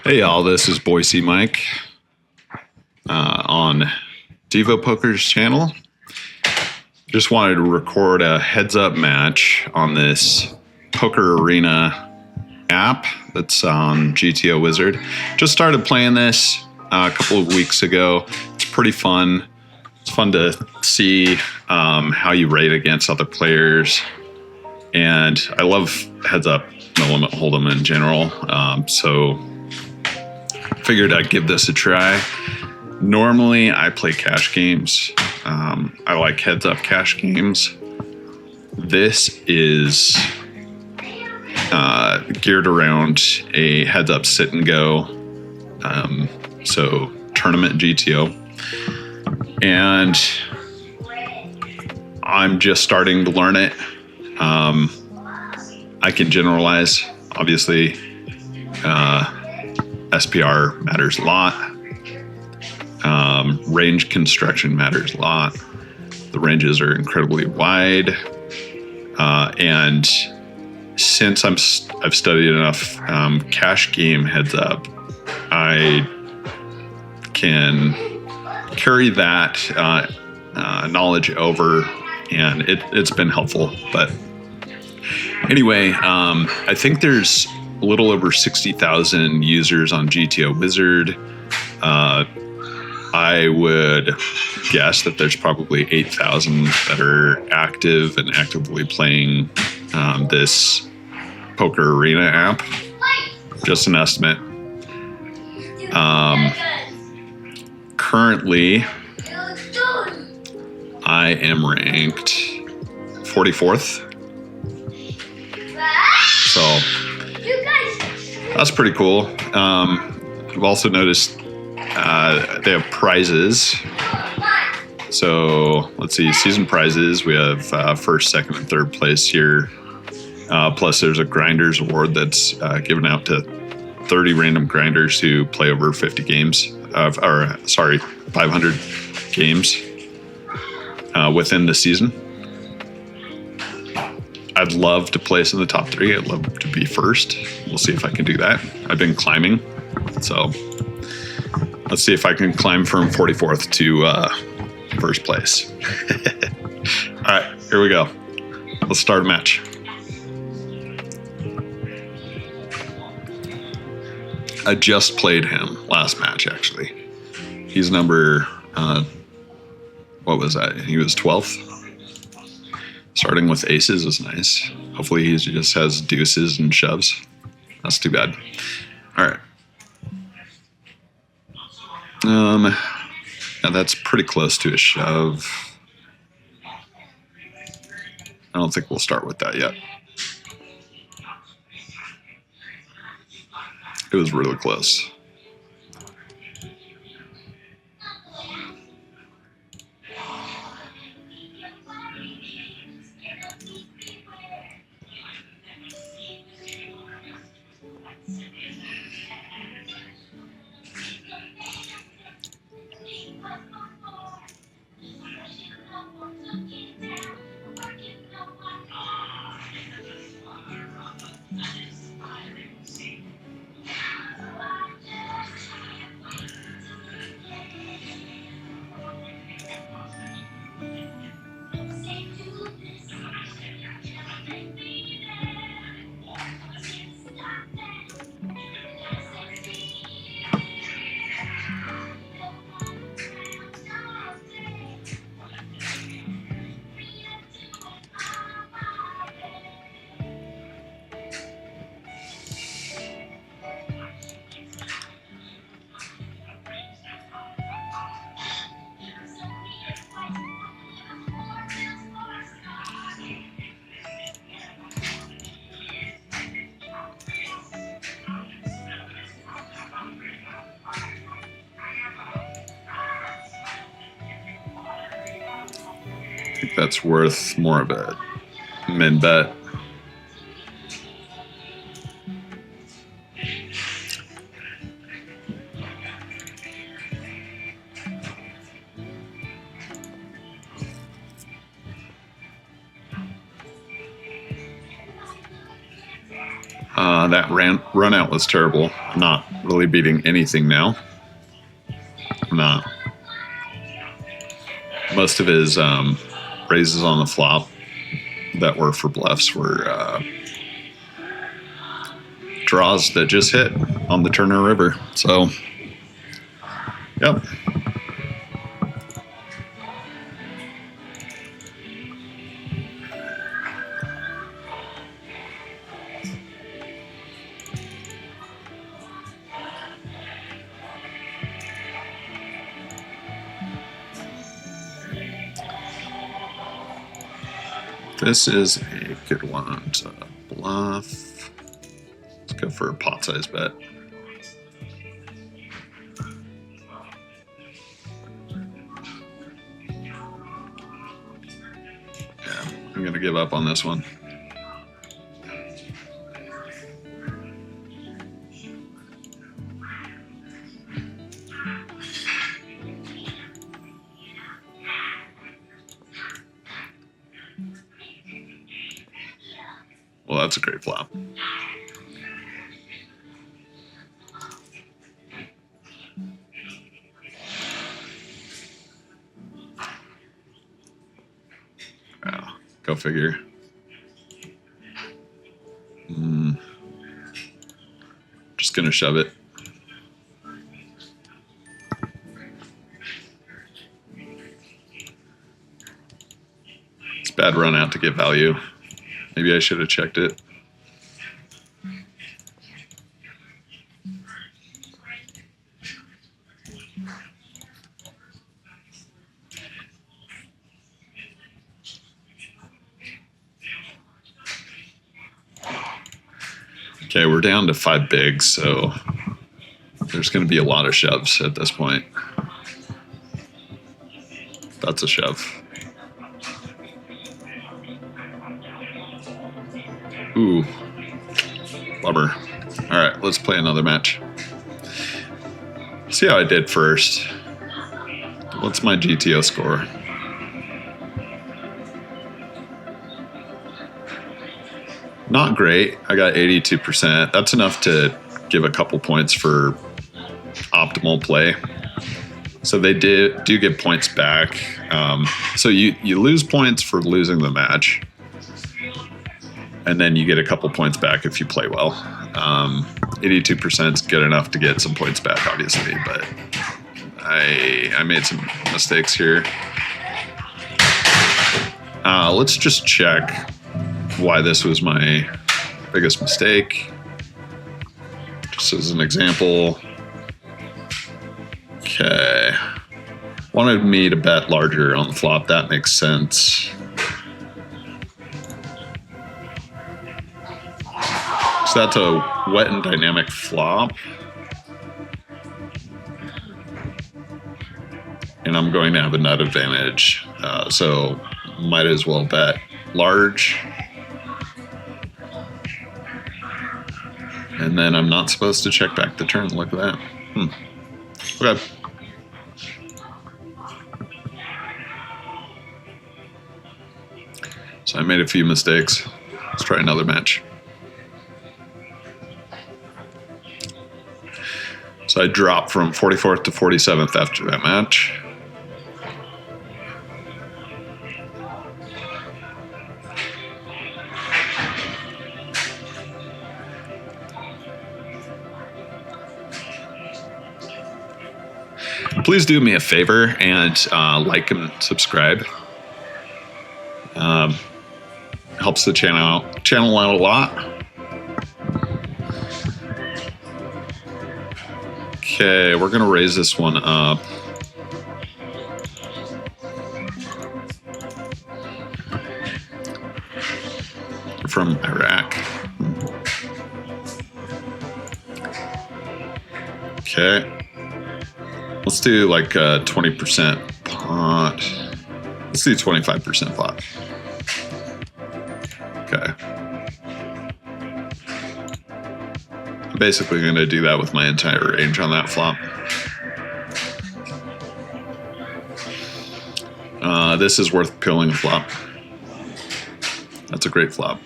Hey y'all, this is Boise Mike on Devo Poker's channel. Just wanted to record a heads up match on this Poker Arena app that's on GTO Wizard. Just started playing this a couple of weeks ago. It's pretty fun. It's fun to see how you rate against other players. And I love heads up, no limit hold'em in general. So figured I'd give this a try. Normally, I play cash games. I like heads up cash games. This is geared around a heads up sit and go. So tournament GTO. And I'm just starting to learn it. I can generalize, obviously. SPR matters a lot. Range construction matters a lot. The ranges are incredibly wide. And since I've studied enough cash game heads up, I can carry that knowledge over, and it's been helpful. But anyway, I think there's a little over 60,000 users on GTO Wizard. I would guess that there's probably 8,000 that are active and actively playing this Poker Arena app. Just an estimate. Currently, I am ranked 44th. So that's pretty cool. I've also noticed they have prizes. So let's see, season prizes. We have first, second, and third place here. Plus there's a grinders award that's given out to 30 random grinders who play over 50 games, 500 games within the season. I'd love to place in the top 3. I'd love to be first. We'll see if I can do that. I've been climbing, so let's see if I can climb from 44th to first place. All right, here we go. Let's start a match. I just played him last match, actually. He's number, what was that? He was 12th. Starting with aces is nice. Hopefully he just has deuces and shoves. That's too bad. All right. Yeah, that's pretty close to a shove. I don't think we'll start with that yet. It was really close. I think that's worth more of a min bet. That run out was terrible. I'm not really beating anything now. I'm not. Most of his raises on the flop that were for bluffs were draws that just hit on the Turner River. So, yep. This is a good one to bluff. Let's go for a pot size bet. Yeah, I'm going to give up on this one. Well, that's a great flop. Wow, go figure. Just gonna shove it. It's a bad run out to get value. Maybe I should have checked it. Okay, we're down to 5 bigs, so there's going to be a lot of shoves at this point. That's a shove. Ooh, blubber. All right, let's play another match. See how I did first. What's my GTO score? Not great. I got 82%. That's enough to give a couple points for optimal play. So they do get points back. So you lose points for losing the match. And then you get a couple points back if you play well. 82% is good enough to get some points back, obviously, but I made some mistakes here. Let's just check why this was my biggest mistake. Just as an example. Okay. Wanted me to bet larger on the flop. That makes sense. So that's a wet and dynamic flop. And I'm going to have a nut advantage. So might as well bet large. And then I'm not supposed to check back the turn. Look at that. Okay. So I made a few mistakes. Let's try another match. So I dropped from 44th to 47th after that match. Please do me a favor and like and subscribe. Helps the channel out a lot. Okay, we're gonna raise this one up. From Iraq. Okay. Let's do like a 20% pot. Let's do 25% pot. Okay. I'm basically going to do that with my entire range on that flop. This is worth killing a flop. That's a great flop.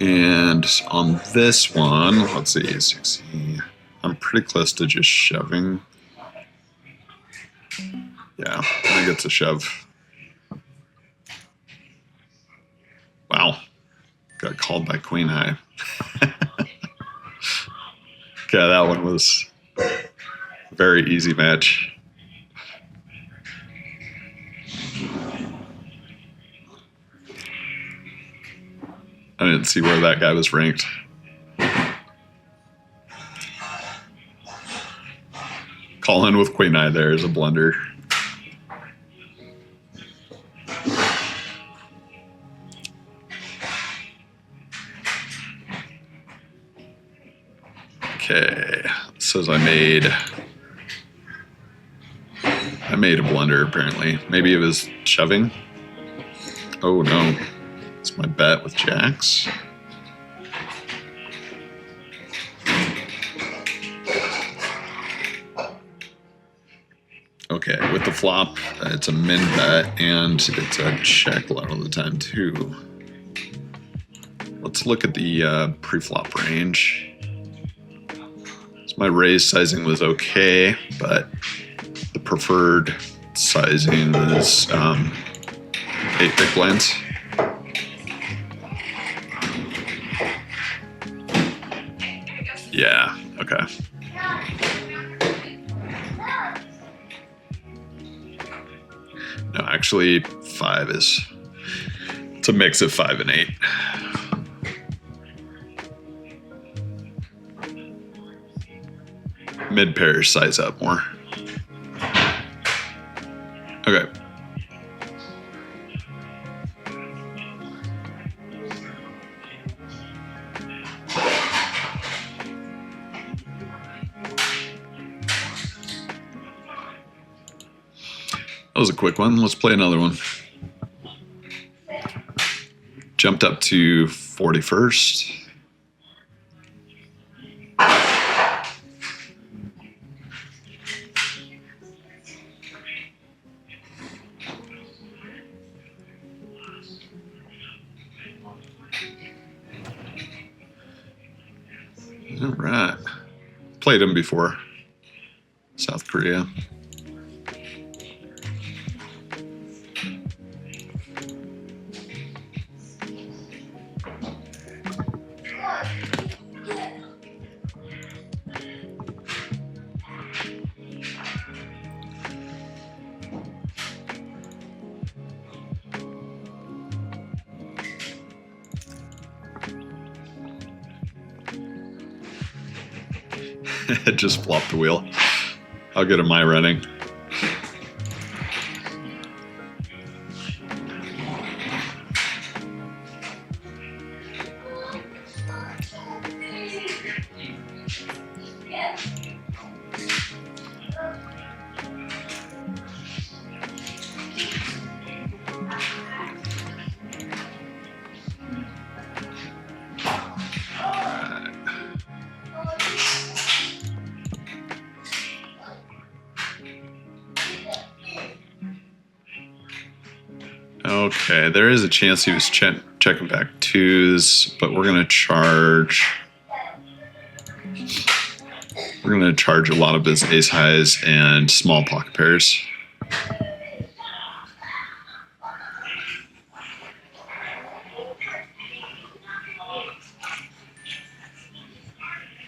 And on this one, let's see, 60. I'm pretty close to just shoving. Yeah, I think it's a shove. Wow, got called by queen high. Okay, that one was a very easy match. I didn't see where that guy was ranked. Call in with queen high there is a blunder. Okay, it says I made a blunder apparently. Maybe it was shoving. Oh no, it's my bet with jacks. Okay, with the flop, it's a min bet and it's a check a lot of the time too. Let's look at the pre-flop range. So my raise sizing was okay, but the preferred sizing is 8 big blinds. Yeah, okay. No, actually 5 is, it's a mix of 5 and 8. Mid pairs size up more. Okay. That was a quick one. Let's play another one. Jumped up to 41st. All right. Played him before. South Korea. It just flopped the wheel. I'll get a my running. Okay, there is a chance he was checking back twos, but we're gonna charge. We're gonna charge a lot of his ace highs and small pocket pairs.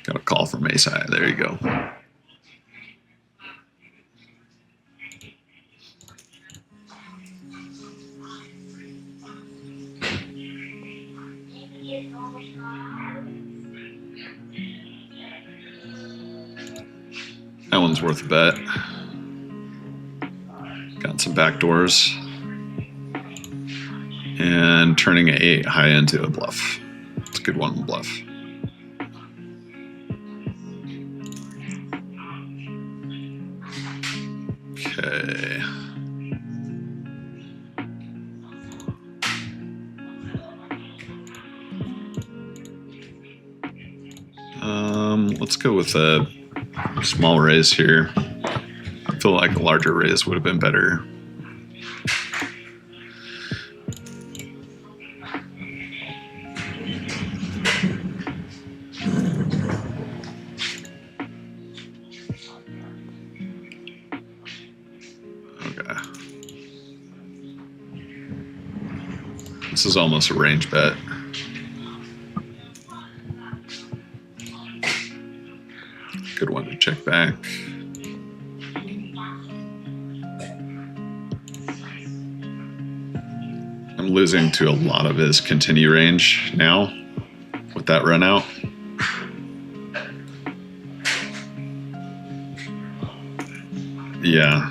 Got a call from ace high. There you go. That one's worth a bet. Got some backdoors. And turning an 8 high into a bluff. It's a good one to bluff. Okay. Let's go with a small raise here. I feel like a larger raise would have been better. This is almost a range bet. Good one to check back. I'm losing to a lot of his continue range now with that run out. Yeah.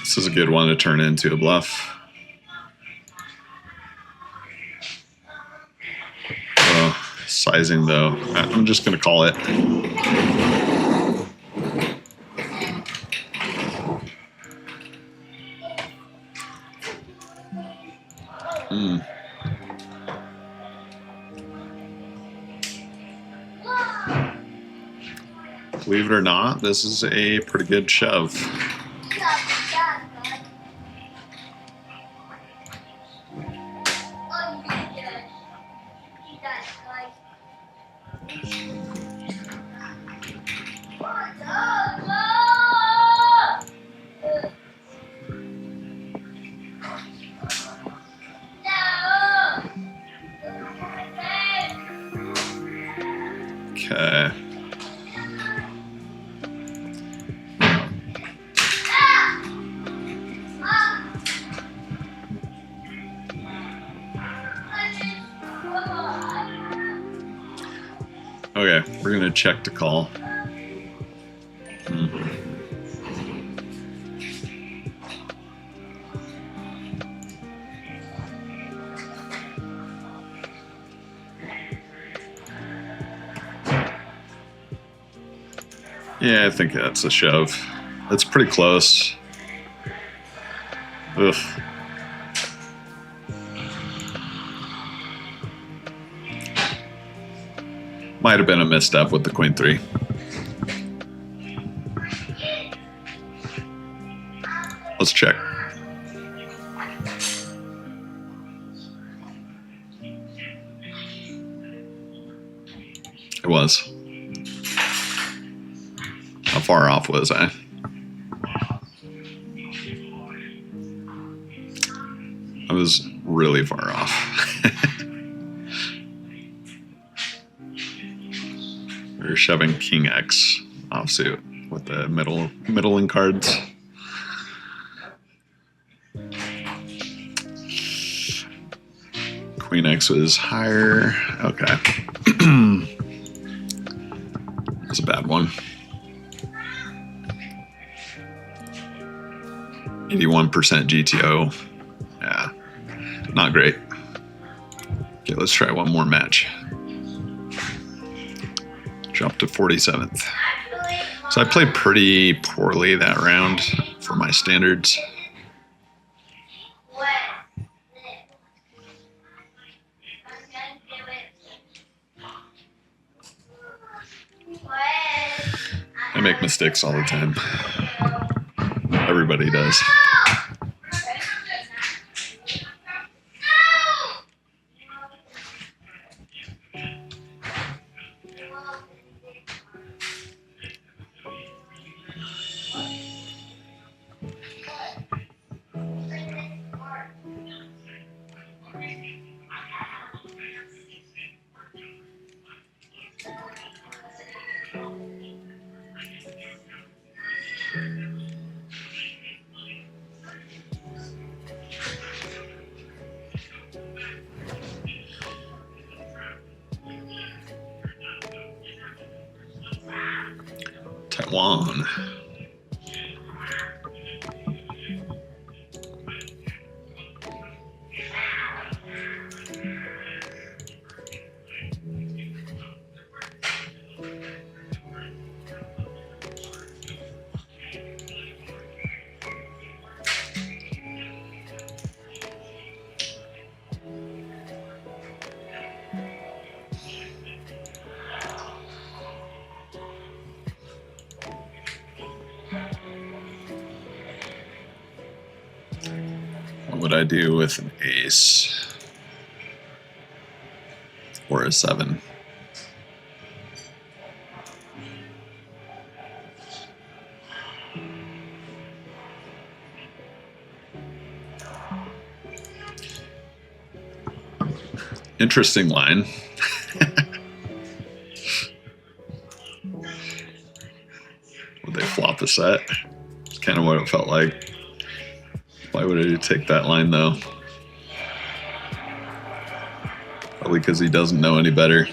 This is a good one to turn into a bluff. Sizing though, I'm just going to call it. Believe it or not, this is a pretty good shove. Okay. Okay, we're gonna check to call. Yeah, I think that's a shove. That's pretty close. Ugh. Might have been a misstep with the queen three. Let's check. It was. How far off was I? I was really far off. We're shoving King X offsuit with the middling cards. Queen X was higher. Okay. That's a bad one. 81% GTO. Yeah, not great. Okay, let's try one more match. Drop to 47th. So I played pretty poorly that round for my standards. I make mistakes all the time. Everybody does. Taiwan. What would I do with an ace or a 7? Interesting line. Would they flop the set? It's kind of what it felt like. Why would he take that line though? Probably because he doesn't know any better.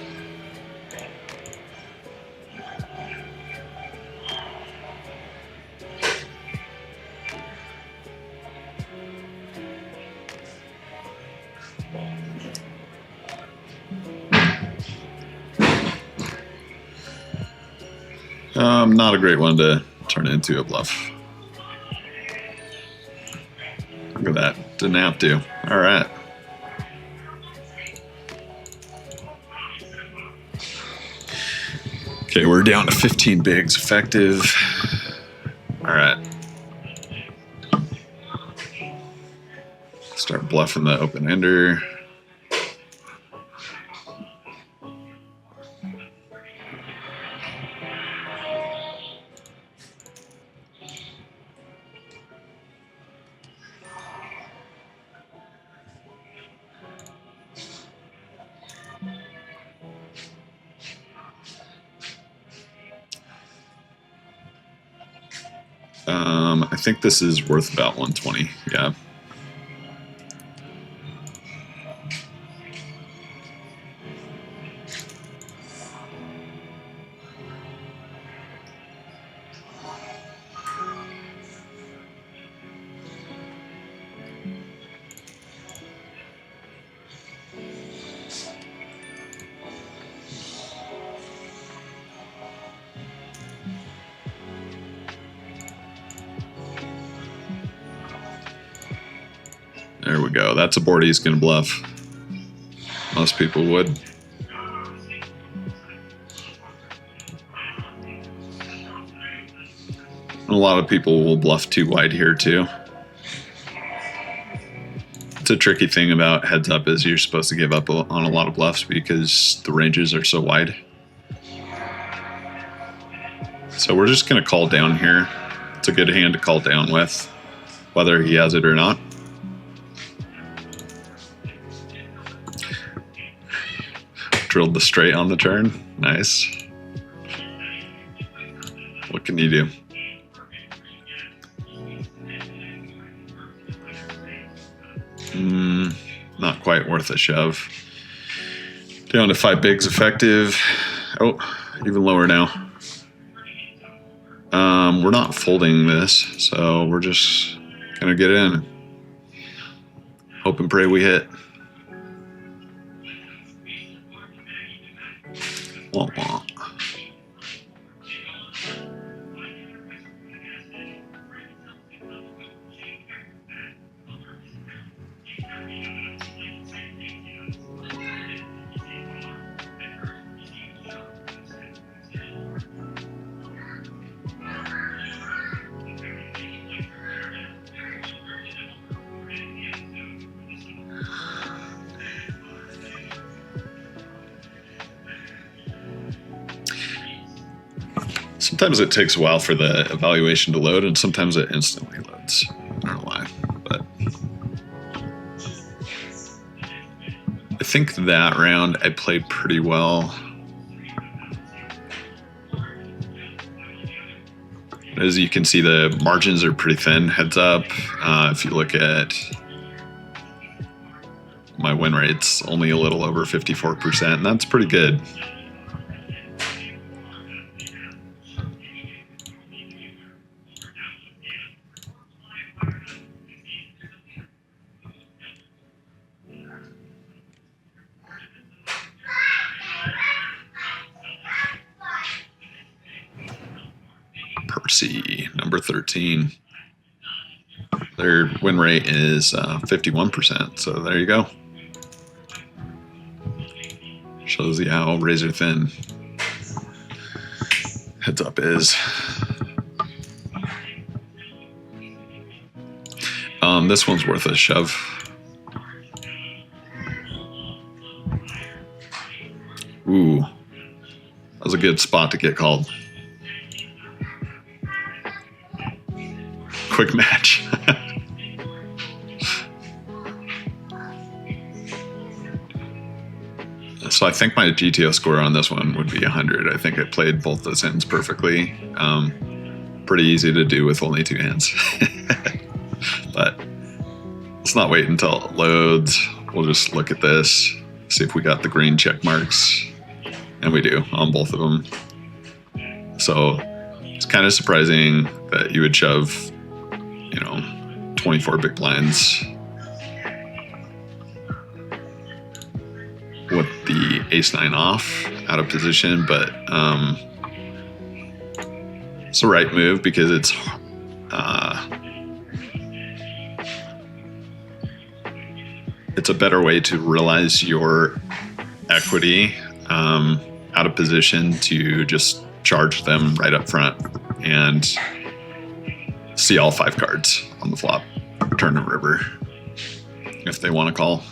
Not a great one to turn into a bluff. Look at that. Didn't have to. All right. Okay, we're down to 15 bigs effective. All right. Start bluffing the open ender. I think this is worth about 120. Yeah. There we go. That's a board he's going to bluff. Most people would. A lot of people will bluff too wide here too. It's a tricky thing about heads up is you're supposed to give up on a lot of bluffs because the ranges are so wide. So we're just going to call down here. It's a good hand to call down with, whether he has it or not. Drilled the straight on the turn. Nice. What can you do? Not quite worth a shove. Down to 5 bigs effective. Oh, even lower now. We're not folding this, so we're just gonna get in. Hope and pray we hit. Wah, wah. Sometimes it takes a while for the evaluation to load, and sometimes it instantly loads. I don't know why, but I think that round I played pretty well. As you can see, the margins are pretty thin, heads up. If you look at my win rate's only a little over 54%, and that's pretty good. Percy, number 13. Their win rate is 51%, so there you go. Shows you how razor thin heads up is. This one's worth a shove. Ooh, that was a good spot to get called. Quick match. So I think my GTO score on this one would be 100. I think I played both those hands perfectly. Pretty easy to do with only 2 hands. But let's not wait until it loads. We'll just look at this, see if we got the green check marks. And we do on both of them. So it's kind of surprising that you would shove, 24 big blinds with the ace-9 off out of position, but it's the right move because it's a better way to realize your equity out of position to just charge them right up front and see all 5 cards on the flop, turn to river if they want to call.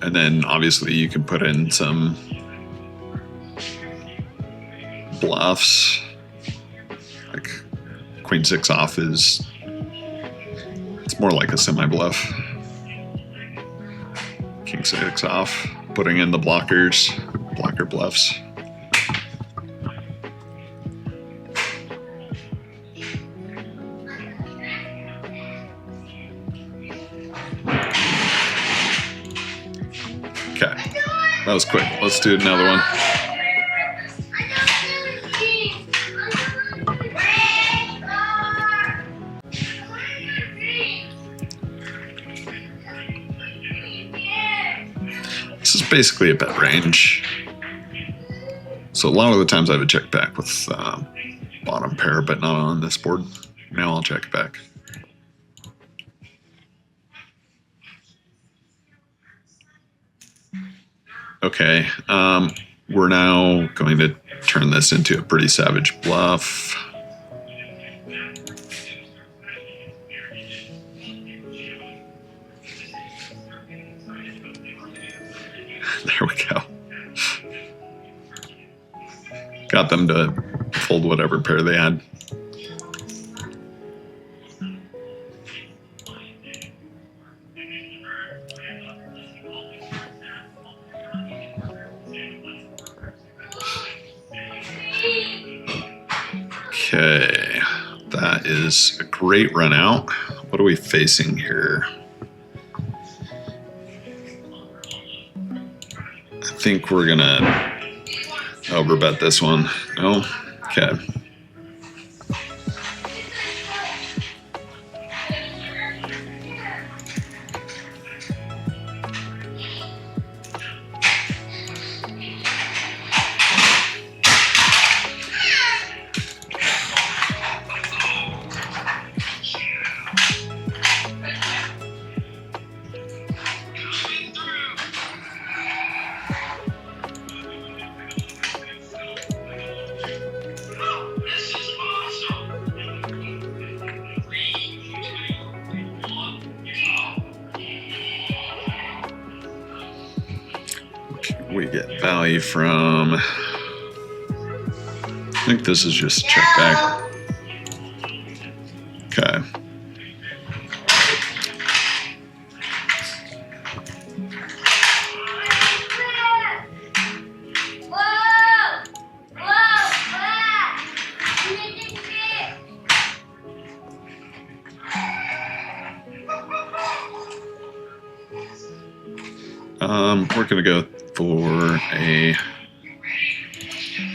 And then obviously you can put in some bluffs, like queen 6 off it's more like a semi bluff. King 6 off, putting in the blocker bluffs. Okay, that was quick. Let's do another one. This is basically a bet range. So a lot of the times I would check back with bottom pair, but not on this board. Now I'll check back. Okay, we're now going to turn this into a pretty savage bluff. There we go. Got them to fold whatever pair they had. Okay, that is a great run out. What are we facing here? I think we're gonna overbet this one. No? Okay. We get value from, I think this is just check back. Okay. We're going to go for a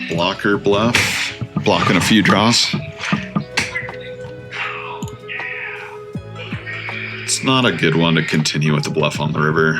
blocker bluff, blocking a few draws. It's not a good one to continue with the bluff on the river.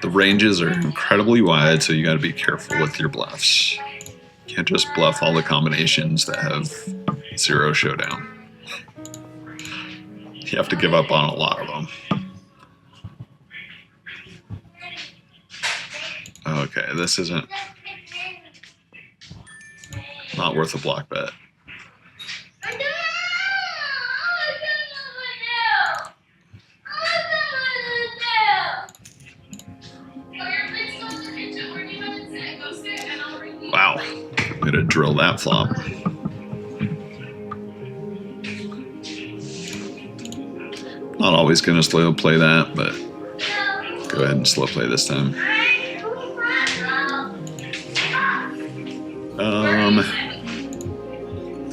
The ranges are incredibly wide, so you got to be careful with your bluffs. You can't just bluff all the combinations that have 0 showdown. You have to give up on a lot of them. Okay, this isn't not worth a block bet. Wow, I'm gonna drill that flop. Not always gonna slow play that, but go ahead and slow play this time.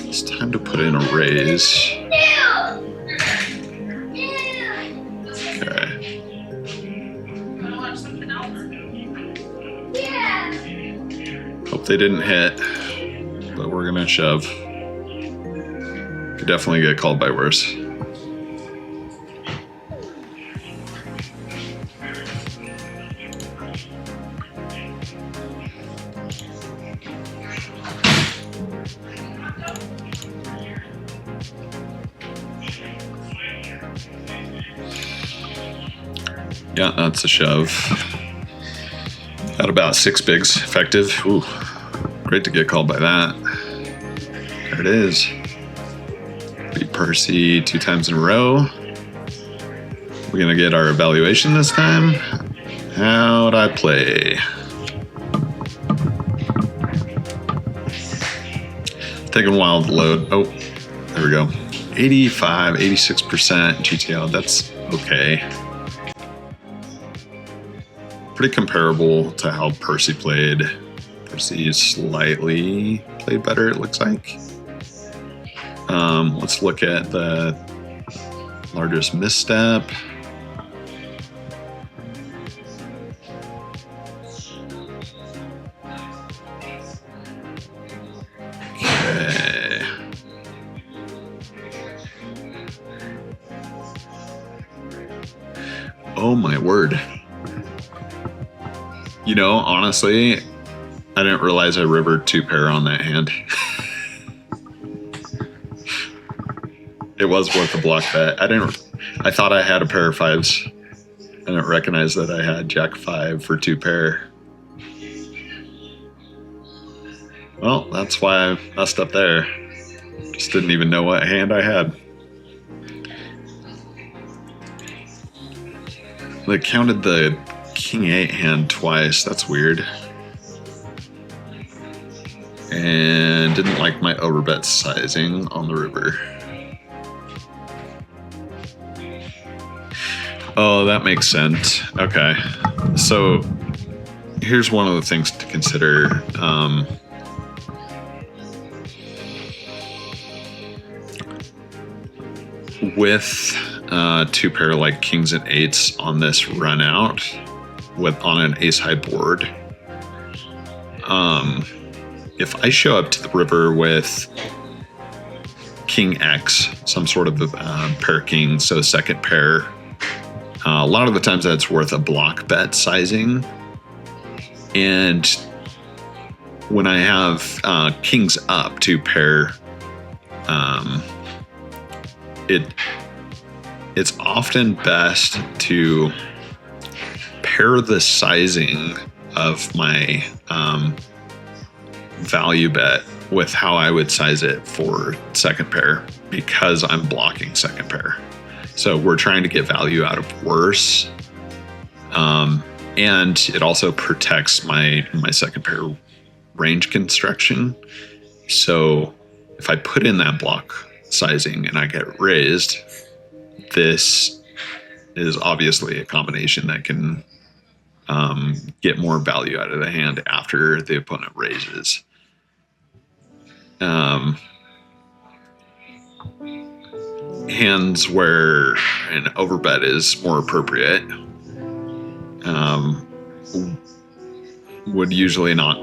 It's time to put in a raise. Okay. Hope they didn't hit, but we're gonna shove. Could definitely get called by worse. Yeah, that's a shove. At about 6 bigs effective. Ooh, great to get called by that. There it is. Beat Percy 2 times in a row. We're gonna get our evaluation this time. How'd I play? Taking a while to load. Oh, there we go. 85, 86% GTO. That's okay. Pretty comparable to how Percy played. Percy slightly played better, it looks like. Let's look at the largest misstep. Okay. Oh my word. You know, honestly, I didn't realize I rivered 2 pair on that hand. It was worth a block bet. I thought I had a pair of 5s. I didn't recognize that I had Jack 5 for 2 pair. Well, that's why I messed up there. Just didn't even know what hand I had. They counted the King 8 hand twice. That's weird. And didn't like my overbet sizing on the river. Oh, that makes sense. Okay. So here's one of the things to consider. With 2 pair like kings and 8s on this run out on an ace high board, if I show up to the river with King X, some sort of pair king, so second pair, a lot of the times that's worth a block bet sizing. And when I have kings up to pair, it's often best to pair the sizing of my value bet with how I would size it for second pair because I'm blocking second pair. So we're trying to get value out of worse. And it also protects my second pair range construction. So if I put in that block sizing and I get raised, this is obviously a combination that can get more value out of the hand after the opponent raises. Hands where an overbet is more appropriate would usually not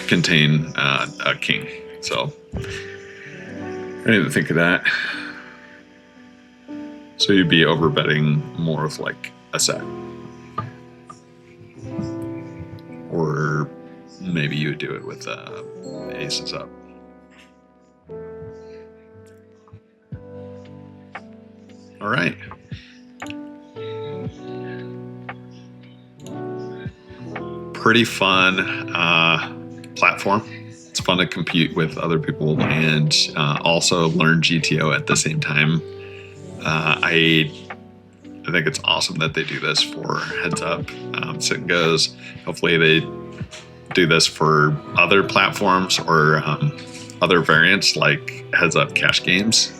contain a king. So I didn't even think of that. So you'd be overbetting more of like a set. Or maybe you would do it with aces up. All right. Pretty fun platform. It's fun to compete with other people and also learn GTO at the same time. I think it's awesome that they do this for heads up, sit and goes. Hopefully they do this for other platforms or other variants like heads up cash games.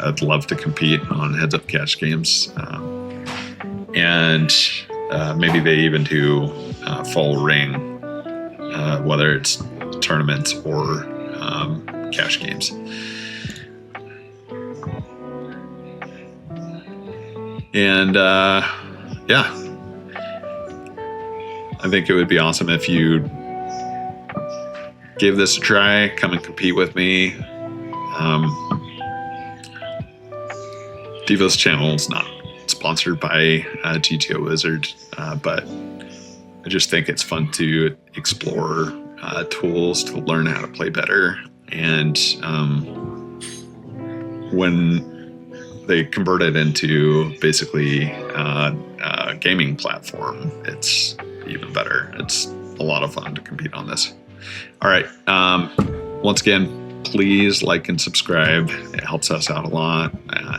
I'd love to compete on heads up cash games. And maybe they even do full ring, whether it's tournaments or cash games. And yeah, I think it would be awesome if you give this a try, come and compete with me. Devo's channel is not sponsored by GTO Wizard, but I just think it's fun to explore tools to learn how to play better. And when they convert it into basically a gaming platform, it's even better. It's a lot of fun to compete on this. All right. Once again, please like and subscribe. It helps us out a lot.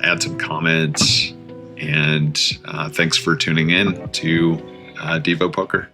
Add some comments. And thanks for tuning in to Devo Poker.